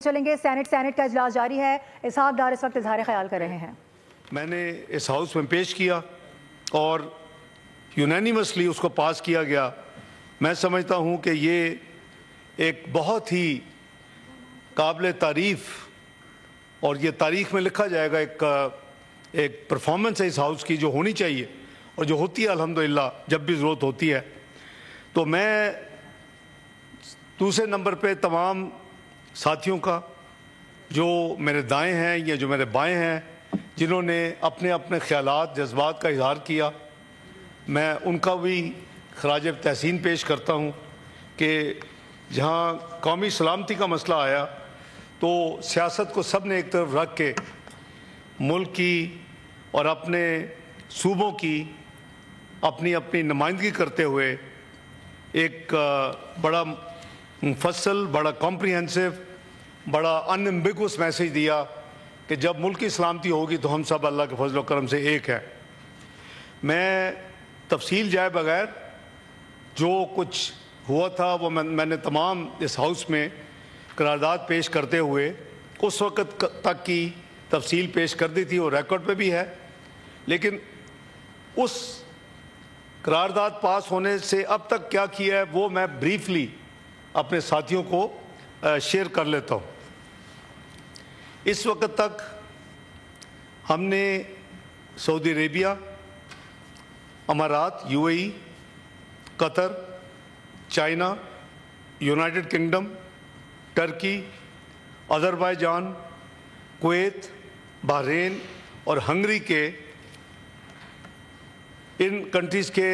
چلیں گے سینٹ کا اجلاس جاری ہے. اسحاق ڈار اس وقت اظہار خیال کر رہے ہیں. میں نے اس ہاؤس میں پیش کیا اور یونینیمسلی اس کو پاس کیا گیا. میں سمجھتا ہوں کہ یہ ایک بہت ہی قابل تعریف اور یہ تاریخ میں لکھا جائے گا ایک پرفارمنس ہے اس ہاؤس کی جو ہونی چاہیے اور جو ہوتی ہے الحمدللہ جب بھی ضرورت ہوتی ہے. تو میں دوسرے نمبر پہ تمام ساتھیوں کا جو میرے دائیں ہیں یا جو میرے بائیں ہیں جنہوں نے اپنے اپنے خیالات جذبات کا اظہار کیا، میں ان کا بھی خراج تحسین پیش کرتا ہوں کہ جہاں قومی سلامتی کا مسئلہ آیا تو سیاست کو سب نے ایک طرف رکھ کے ملک کی اور اپنے صوبوں کی اپنی اپنی نمائندگی کرتے ہوئے ایک بڑا مفصل، بڑا کمپریہنسو، بڑا ان ایمبیگوس میسیج دیا کہ جب ملک کی سلامتی ہوگی تو ہم سب اللہ کے فضل و کرم سے ایک ہیں. میں تفصیل جائے بغیر جو کچھ ہوا تھا وہ میں نے تمام اس ہاؤس میں قرارداد پیش کرتے ہوئے اس وقت تک کی تفصیل پیش کر دی تھی، وہ ریکارڈ پہ بھی ہے. لیکن اس قرارداد پاس ہونے سے اب تک کیا کیا ہے وہ میں بریفلی اپنے ساتھیوں کو شیئر کر لیتا ہوں. اس وقت تک ہم نے سعودی عربیہ، امارات، UAE، قطر، چائنا، یونائٹڈ کنگڈم، ٹرکی، آذربائیجان، کویت، بحرین اور ہنگری کے ان کنٹریز کے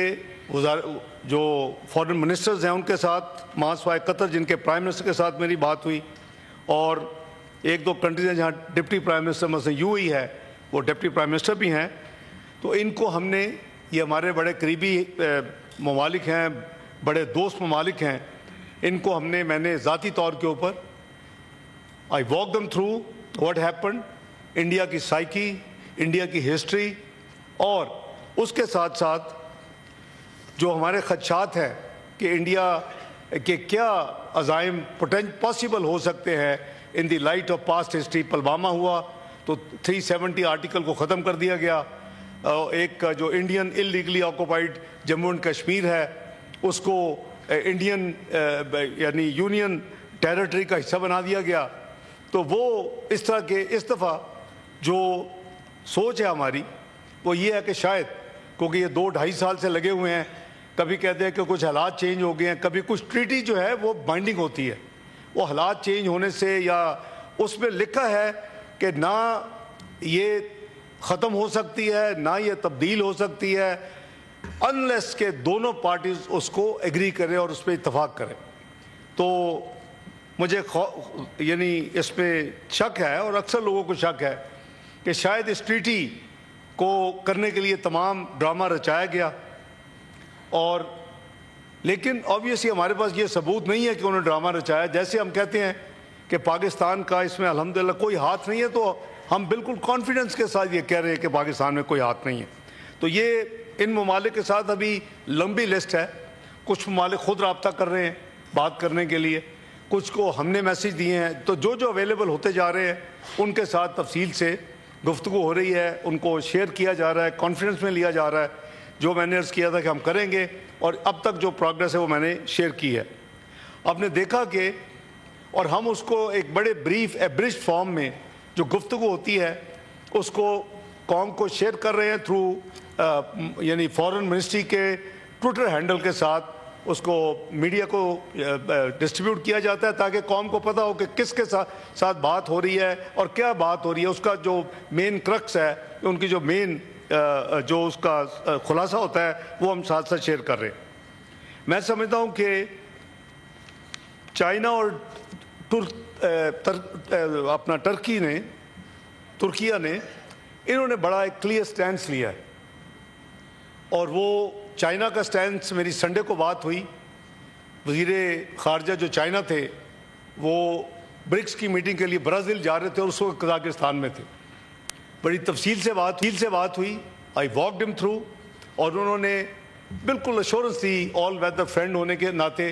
جو فارن منسٹرز ہیں ان کے ساتھ ماسوائے قطر جن کے پرائم منسٹر کے ساتھ میری بات ہوئی، اور ایک دو کنٹریز ہیں جہاں ڈپٹی پرائم منسٹر مثلا UAE ہے وہ ڈپٹی پرائم منسٹر بھی ہیں. تو ان کو ہم نے، یہ ہمارے بڑے قریبی ممالک ہیں، بڑے دوست ممالک ہیں، ان کو میں نے ذاتی طور کے اوپر I walk them through what happened، India کی سائیکی، انڈیا کی ہسٹری، اور اس کے ساتھ ساتھ جو ہمارے خدشات ہیں کہ انڈیا کے کیا عزائم پاسبل ہو سکتے ہیں in the light of past history. Pulwama ہوا تو 370 آرٹیکل کو ختم کر دیا گیا. ایک جو Indian illegally occupied Jammu and Kashmir ہے اس کو انڈین یعنی یونین ٹیریٹری کا حصہ بنا دیا گیا. تو وہ اس طرح کے اس دفعہ جو سوچ ہے ہماری وہ یہ ہے کہ شاید کیونکہ یہ 2-2.5 سال سے لگے ہوئے ہیں، کبھی کہتے ہیں کہ کچھ حالات چینج ہو گئے ہیں، کبھی کچھ ٹریٹی جو ہے وہ بائنڈنگ ہوتی ہے، وہ حالات چینج ہونے سے یا اس میں لکھا ہے کہ نہ یہ ختم ہو سکتی ہے نہ یہ تبدیل ہو سکتی ہے انلیس کہ دونوں پارٹیز اس کو ایگری کریں اور اس پہ اتفاق کریں. تو مجھے یعنی اس پہ شک ہے اور اکثر لوگوں کو شک ہے کہ شاید اس ٹریٹی کو کرنے کے لیے تمام ڈرامہ رچایا گیا، اور لیکن آبویسلی ہمارے پاس یہ ثبوت نہیں ہے کہ انہوں نے ڈرامہ رچایا. جیسے ہم کہتے ہیں کہ پاکستان کا اس میں الحمدللہ کوئی ہاتھ نہیں ہے، تو ہم بالکل کانفیڈنس کے ساتھ یہ کہہ رہے ہیں کہ پاکستان میں کوئی ہاتھ نہیں ہے. تو یہ ان ممالک کے ساتھ ابھی لمبی لسٹ ہے. کچھ ممالک خود رابطہ کر رہے ہیں بات کرنے کے لیے، کچھ کو ہم نے میسیج دیے ہیں. تو جو اویلیبل ہوتے جا رہے ہیں ان کے ساتھ تفصیل سے گفتگو ہو رہی ہے، ان کو شیئر کیا جا رہا ہے، کانفیڈنس میں لیا جا رہا ہے. جو میں نے عرض کیا تھا کہ ہم کریں گے اور اب تک جو پروگرس ہے وہ میں نے شیئر کی ہے. آپ نے دیکھا کہ اور ہم اس کو ایک بڑے بریف ایبریجڈ فارم میں جو گفتگو ہوتی ہے اس کو قوم کو شیئر کر رہے ہیں تھرو یعنی فارن منسٹری کے ٹویٹر ہینڈل کے ساتھ اس کو میڈیا کو ڈسٹریبیوٹ کیا جاتا ہے تاکہ قوم کو پتہ ہو کہ کس کے ساتھ بات ہو رہی ہے اور کیا بات ہو رہی ہے. اس کا جو مین کرکس ہے، ان کی جو مین جو اس کا خلاصہ ہوتا ہے وہ ہم ساتھ ساتھ شیئر کر رہے ہیں. میں سمجھتا ہوں کہ چائنا اور اپنا ترکیہ نے انہوں نے بڑا ایک کلیئر سٹینس لیا ہے، اور وہ چائنا کا سٹینس میری سنڈے کو بات ہوئی. وزیر خارجہ جو چائنا تھے وہ برکس کی میٹنگ کے لیے برازیل جا رہے تھے اور اس وقت قزاقستان میں تھے. بڑی تفصیل سے بات ہوئی. آئی واکڈ ہم تھرو، اور انہوں نے بالکل ایشورنس دی آل ویدر فرینڈ ہونے کے ناطے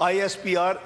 ISPR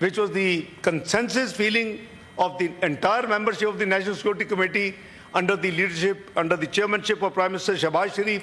which was the consensus feeling of the entire membership of the National Security Committee under the leadership, under the chairmanship of Prime Minister Shehbaz Sharif,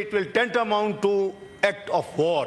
it will tantamount to act of war।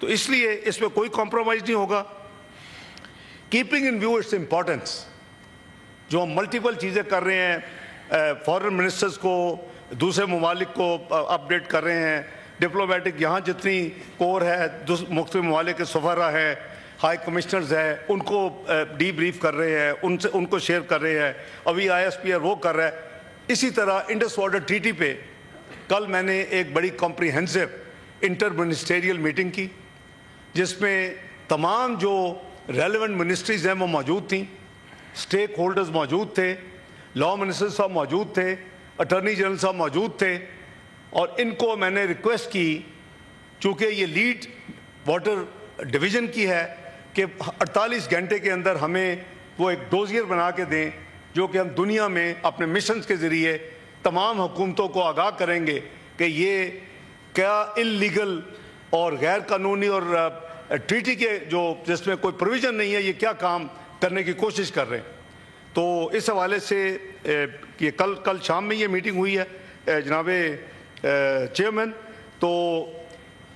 تو اس لیے اس میں کوئی compromise نہیں ہوگا. Keeping in view its importance, جو ہم multiple چیزیں کر رہے ہیں، فارن منسٹرز کو دوسرے ممالک کو اپڈیٹ کر رہے ہیں، ڈپلومیٹک یہاں جتنی کور ہے مختلف ممالک کے سفراء ہیں، ہائی کمشنرز ہیں، ان کو ڈی بریف کر رہے ہیں، ان کو شیئر کر رہے ہیں. ابھی ISPR وہ کر رہا ہے. اسی طرح انڈس واٹر ٹریٹی پہ کل میں نے ایک بڑی کمپریہنسو انٹر منسٹریل میٹنگ کی، جس میں تمام جو ریلیونٹ منسٹریز ہیں وہ موجود تھیں، اسٹیک ہولڈرز موجود تھے، لا منسٹر صاحب موجود تھے، اٹارنی جنرل صاحب موجود تھے. اور ان کو میں نے ریکویسٹ کی، چونکہ یہ لیڈ واٹر ڈویژن کی ہے، کہ 48 گھنٹے کے اندر ہمیں وہ ایک ڈوزیر بنا کے دیں، جو کہ ہم دنیا میں اپنے مشنز کے ذریعے تمام حکومتوں کو آگاہ کریں گے کہ یہ کیا انلیگل اور غیر قانونی اور ٹریٹی کے جو جس میں کوئی پروویژن نہیں ہے، یہ کیا کام کرنے کی کوشش کر رہے ہیں. تو اس حوالے سے یہ کل شام میں یہ میٹنگ ہوئی ہے جناب چیئرمین. تو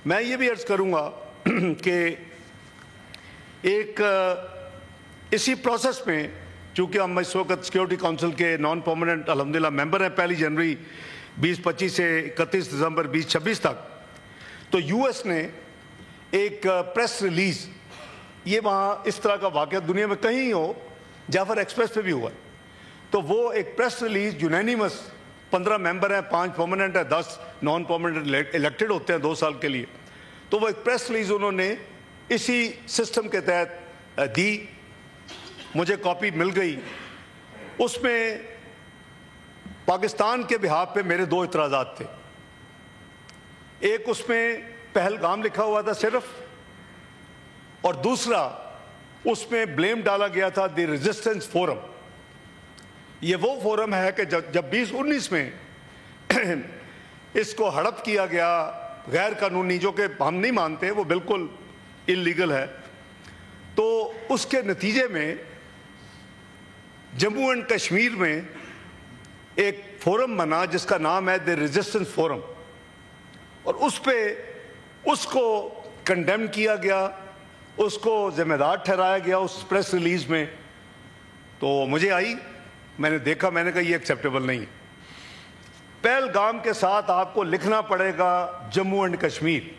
میں یہ بھی عرض کروں گا کہ ایک اسی پروسیس میں، چونکہ ہم اس وقت سیکیورٹی کونسل کے نان پرماننٹ الحمدللہ ممبر ہیں 1 جنوری 2025 سے 31 دسمبر 2026 تک، تو US نے ایک پریس ریلیز، یہ وہاں اس طرح کا واقعہ دنیا میں کہیں ہو، جعفر ایکسپریس پہ بھی ہوا ہے، تو وہ ایک پریس ریلیز یونینیمس 15 ممبر ہیں، 5 پرماننٹ ہیں، 10 نان پرماننٹ الیکٹڈ ہوتے ہیں 2 سال کے لیے. تو وہ ایک پریس ریلیز انہوں نے اسی سسٹم کے تحت دی، مجھے کاپی مل گئی. اس میں پاکستان کے بہاف پہ میرے 2 اعتراضات تھے. ایک اس میں پہلگام لکھا ہوا تھا صرف، اور دوسرا اس میں بلیم ڈالا گیا تھا دی ریزسٹنس فورم. یہ وہ فورم ہے کہ جب 2019 میں اس کو ہڑپ کیا گیا غیر قانونی، جو کہ ہم نہیں مانتے، وہ بالکل انلیگل ہے، تو اس کے نتیجے میں جموں اینڈ کشمیر میں ایک فورم بنا جس کا نام ہے دی ریزسٹنس فورم، اور اس پہ اس کو کنڈیم کیا گیا، اس کو ذمہ دار ٹھہرایا گیا اس پریس ریلیز میں. تو مجھے آئی، میں نے دیکھا، میں نے کہا یہ ایکسیپٹیبل نہیں ہے. پہلگام کے ساتھ آپ کو لکھنا پڑے گا جموں اینڈ کشمیر.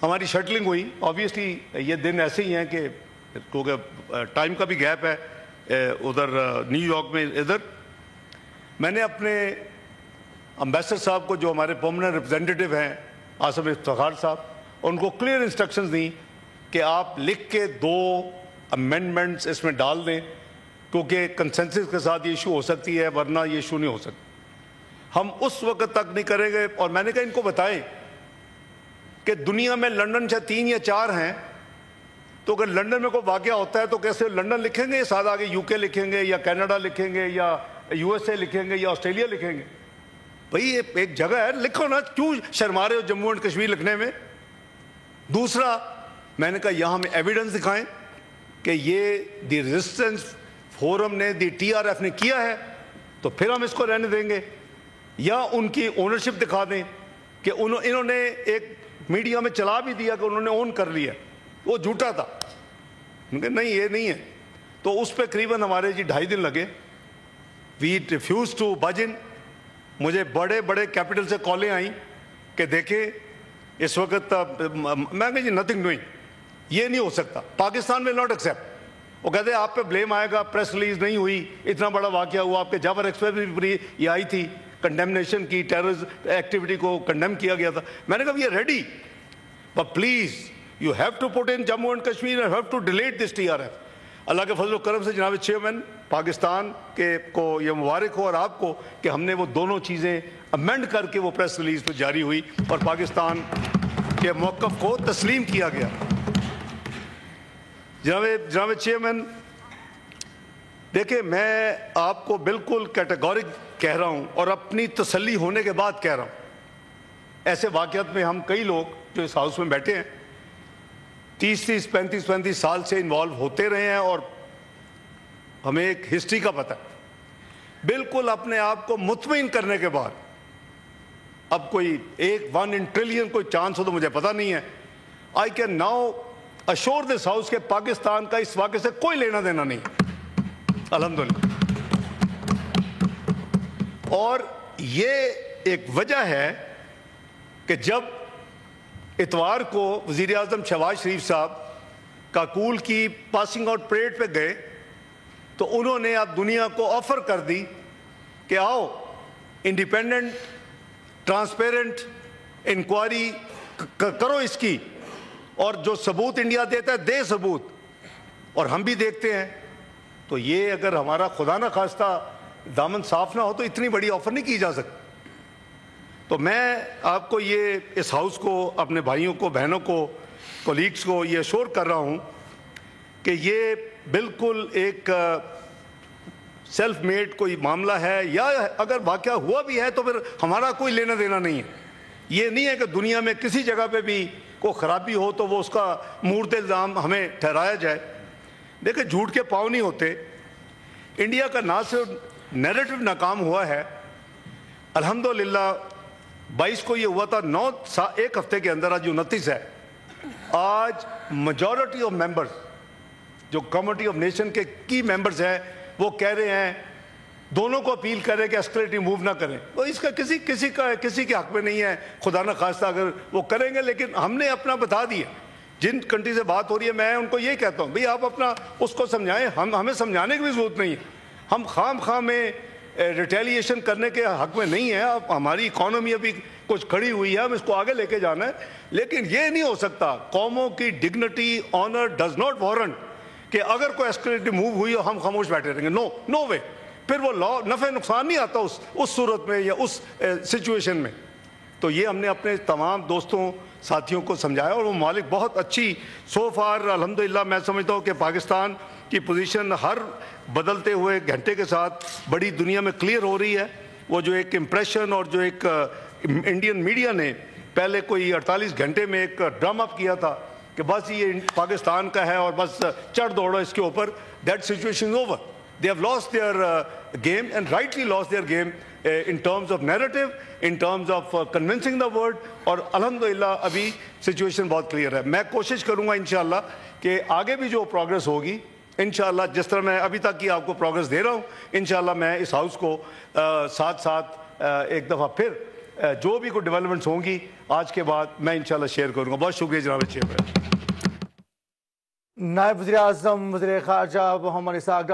ہماری شٹلنگ ہوئی، آبویسلی یہ دن ایسے ہی ہیں کہ کیونکہ ٹائم کا بھی گیپ ہے ادھر نیو یارک میں. ادھر میں نے اپنے امبیسڈر صاحب کو، جو ہمارے پرماننٹ ریپرزینٹیٹیو ہیں آصف افتخار صاحب، ان کو کلیئر انسٹرکشنز دیں کہ آپ لکھ کے 2 امینڈمنٹس اس میں ڈال دیں، کیونکہ کنسنسس کے ساتھ یہ ایشو ہو سکتی ہے، ورنہ یہ ایشو نہیں ہو سکتا. ہم اس وقت تک نہیں کریں گے. اور میں نے کہا ان کو بتائیں کہ دنیا میں لنڈن سے 3 یا 4 ہیں، تو اگر لنڈن میں کوئی واقعہ ہوتا ہے تو کیسے لنڈن لکھیں گے، ساتھ آگے UK لکھیں گے یا کینیڈا لکھیں گے یا USA لکھیں گے یا آسٹریلیا لکھیں گے. بھئی ایک جگہ ہے، لکھو نا، کیوں شرما رہے ہو جموں اینڈ کشمیر لکھنے میں. دوسرا میں نے کہا یہاں ہمیں ایویڈنس دکھائیں کہ یہ دی ریزسٹنس فورم نے، دی TRF نے کیا ہے، تو پھر ہم اس کو رہنے دیں گے. یا ان کی اونرشپ دکھا دیں کہ انہوں نے ایک میڈیا میں چلا بھی دیا کہ انہوں نے اون کر لیا، وہ جھوٹا تھا. نہیں، یہ نہیں ہے. تو اس پہ قریباً ہمارے 2.5 دن لگے. وی ریفیوز ٹو بج ان. مجھے بڑے بڑے کیپٹل سے کالیں آئیں کہ دیکھیں اس وقت میں کہا جی نتھنگ ڈوئنگ، یہ نہیں ہو سکتا، پاکستان میں ناٹ ایکسیپٹ. وہ کہتے ہیں آپ پہ بلیم آئے گا، پریس ریلیز نہیں ہوئی، اتنا بڑا واقعہ ہوا. آپ کے جعفر ایکسپریس بھی یہ آئی تھی، کنڈیمنیشن کی، ٹیررز ایکٹیویٹی کو کنڈیم کیا گیا تھا. میں نے کہا we are ready, but please you have to put in Jammu and Kashmir and have to delete this TRF. اللہ کے فضل و کرم سے جناب چیئرمین پاکستان کے کو یہ مبارک ہو، اور آپ کو، کہ ہم نے وہ دونوں چیزیں امینڈ کر کے وہ پریس ریلیز پہ جاری ہوئی اور پاکستان کے موقف کو تسلیم کیا گیا. جناب چیئرمین دیکھیں، میں آپ کو بالکل کیٹیگورک کہہ رہا ہوں اور اپنی تسلی ہونے کے بعد کہہ رہا ہوں. ایسے واقعات میں ہم کئی لوگ جو اس ہاؤس میں بیٹھے ہیں 30 35 سال سے انوالو ہوتے رہے ہیں، اور ہمیں ایک ہسٹری کا پتہ ہے. بالکل اپنے آپ کو مطمئن کرنے کے بعد، اب کوئی 1 in trillion کوئی چانس ہو تو مجھے پتہ نہیں ہے، I can now assure this house کہ پاکستان کا اس واقعے سے کوئی لینا دینا نہیں الحمدللہ. اور یہ ایک وجہ ہے کہ جب اتوار کو وزیر اعظم شہباز شریف صاحب کاکول کی پاسنگ آؤٹ پریڈ پہ گئے تو انہوں نے اب دنیا کو آفر کر دی کہ آؤ انڈیپینڈنٹ ٹرانسپیرنٹ انکوائری کرو اس کی, اور جو ثبوت انڈیا دیتا ہے دے ثبوت, اور ہم بھی دیکھتے ہیں. تو یہ اگر ہمارا خدا نہ خواستہ دامن صاف نہ ہو تو اتنی بڑی آفر نہیں کی جا سکتی. تو میں آپ کو یہ اس ہاؤس کو, اپنے بھائیوں کو, بہنوں کو, کولیگز کو یہ ایشور کر رہا ہوں کہ یہ بالکل ایک سیلف میڈ کوئی معاملہ ہے, یا اگر واقعہ ہوا بھی ہے تو پھر ہمارا کوئی لینا دینا نہیں ہے. یہ نہیں ہے کہ دنیا میں کسی جگہ پہ بھی کوئی خرابی ہو تو وہ اس کا مورد الزام ہمیں ٹھہرایا جائے. دیکھیں جھوٹ کے پاؤں نہیں ہوتے. انڈیا کا نہ صرف نیریٹو ناکام ہوا ہے, الحمدللہ 22 کو یہ ہوا تھا, 1 ہفتے کے اندر, آج 29 ہے, آج میجورٹی آف ممبرز جو کمیونٹی آف نیشن کے کی ممبرز ہیں وہ کہہ رہے ہیں, دونوں کو اپیل کر رہے ہیں کہ ایسکلیٹنگ موو نہ کریں. تو اس کا کسی کے حق میں نہیں ہے, خدا نہ خواستہ اگر وہ کریں گے, لیکن ہم نے اپنا بتا دیا. جن کنٹری سے بات ہو رہی ہے میں ان کو یہ کہتا ہوں بھئی آپ اپنا اس کو سمجھائیں, ہمیں سمجھانے کی بھی ضرورت نہیں ہے. ہم خام میں ریٹیلیشن کرنے کے حق میں نہیں ہے. ہماری اکانومی ابھی کچھ کھڑی ہوئی ہے, ہم اس کو آگے لے کے جانا ہے, لیکن یہ نہیں ہو سکتا. قوموں کی dignity, owner does not warrant کہ اگر کوئی ایسکلیٹنگ موو ہوئی ہم خاموش بیٹھے رہیں گے. نو وے. پھر وہ نفع نقصان نہیں آتا اس صورت میں یا اس سچویشن میں. تو یہ ہم نے اپنے تمام دوستوں ساتھیوں کو سمجھایا, اور وہ ممالک بہت اچھی سو فار الحمدللہ. میں سمجھتا ہوں کہ پاکستان کی پوزیشن ہر بدلتے ہوئے گھنٹے کے ساتھ بڑی دنیا میں کلیئر ہو رہی ہے. وہ جو ایک امپریشن اور جو ایک انڈین میڈیا نے پہلے کوئی 48 گھنٹے میں ایک ڈرم اپ کیا تھا کہ بس یہ پاکستان کا ہے اور بس چڑھ دوڑو اس کے اوپر, that situation is over. They have lost their game, and rightly lost their game in terms of narrative, in terms of convincing the world. اور الحمدللہ ابھی سچویشن بہت کلیئر ہے. میں کوشش کروں گا انشاءاللہ کہ آگے بھی جو پروگرس ہوگی انشاءاللہ, جس طرح میں ابھی تک کی آپ کو پروگرس دے رہا ہوں, انشاءاللہ میں اس ہاؤس کو ساتھ ایک دفعہ پھر جو بھی کوئی ڈیولپمنٹس ہوں گی آج کے بعد میں انشاءاللہ شیئر کروں گا. بہت شکریہ جناب چیئرمین. نائب وزیر اعظم وزیر خارجہ محمد اسحاق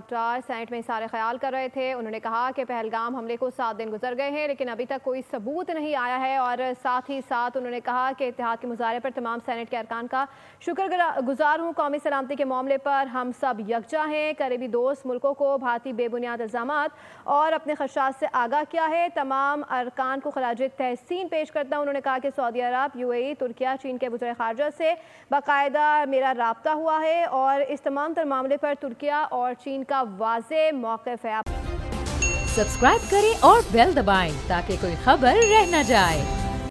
ڈار سینٹ میں اظہار خیال کر رہے تھے. انہوں نے کہا کہ پہلگام حملے کو 7 دن گزر گئے ہیں لیکن ابھی تک کوئی ثبوت نہیں آیا ہے, اور ساتھ ہی ساتھ انہوں نے کہا کہ اتحاد کے مظاہرے پر تمام سینٹ کے ارکان کا شکر گزار ہوں. قومی سلامتی کے معاملے پر ہم سب یکجا ہیں. قریبی دوست ملکوں کو بھارتی بے بنیاد الزامات اور اپنے خدشات سے آگاہ کیا ہے. تمام ارکان کو خراج تحسین پیش کرتا ہوں. انہوں نے کہا کہ سعودی عرب, UAE, ترکیہ, چین کے وزراء خارجہ سے باقاعدہ میرا رابطہ ہوا ہے, اور اس تمام تر معاملے پر ترکیہ اور چین کا واضح موقف ہے. سبسکرائب کریں اور بیل دبائیں تاکہ کوئی خبر رہ نہ جائے.